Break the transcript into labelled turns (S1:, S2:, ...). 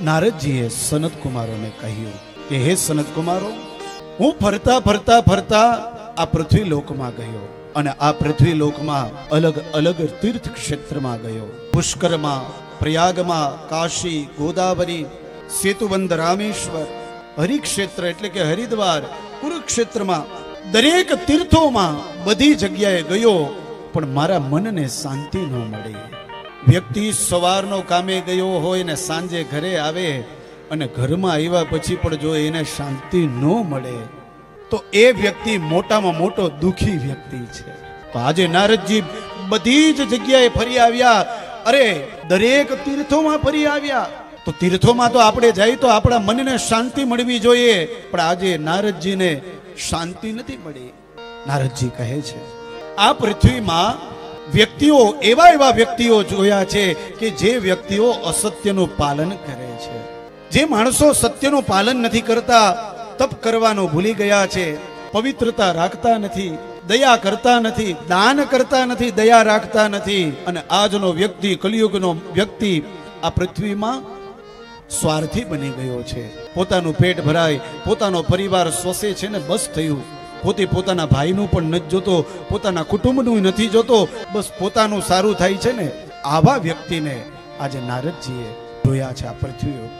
S1: નારદજીએ સનત કુમારોને કહ્યું કે હે સનત કુમારો, હું ફરતા ફરતા ફરતા આ પૃથ્વી લોકમાં ગયો અને આ પૃથ્વી લોકમાં અલગ અલગ તીર્થ ક્ષેત્રમાં ગયો. પુષ્કરમાં, પ્રયાગમાં, કાશી, ગોદાવરી, સેતુબંધ, રામેશ્વર, હરિક્ષેત્ર એટલે કે હરિદ્વાર, કુરુક્ષેત્રમાં દરેક તીર્થોમાં બધી જગ્યાએ ગયો, પણ મારા મનને શાંતિ ન મળી. વ્યક્તિ સવારનો કામે ગયો હોય ને સાંજે ઘરે આવે અને ઘરમાં આવ્યા પછી પણ જો એને શાંતિ ન મળે તો એ વ્યક્તિ મોટામાં મોટો દુખી વ્યક્તિ છે. તો આજે નારદજી બધી જ જગ્યાએ ફરી આવ્યા. અરે દરેક તીર્થોમાં ફરી આવ્યા. તો તીર્થોમાં તો આપણે જઈએ તો આપણા મનને શાંતિ મળવી જોઈએ, પણ આજે નારદજીને શાંતિ નથી મળી. નારદજી કહે છે આ પૃથ્વીમાં વ્યક્તિઓ એવા વ્યક્તિઓ જોયા છે કે જે વ્યક્તિઓ અસત્યનું પાલન કરે છે. જે માણસો સત્યનું પાલન નથી કરતા, તપ કરવાનું ભૂલી ગયા છે, પવિત્રતા રાખતા નથી, દયા કરતા નથી, દાન કરતા નથી, દયા રાખતા નથી. અને આજનો વ્યક્તિ, કલિયુગનો વ્યક્તિ આ પૃથ્વીમાં સ્વાર્થી બની ગયો છે. પોતાનું પેટ ભરાય, પોતાનો પરિવાર સ્વસે છે ને બસ થયું. પોતે પોતાના ભાઈનું પણ નથી જોતો, પોતાના કુટુંબનું નથી જોતો, બસ પોતાનું સારું થાય છે ને. આવા વ્યક્તિને આજે નારદજીએ જોયા છે આ પૃથ્વી ઉપર.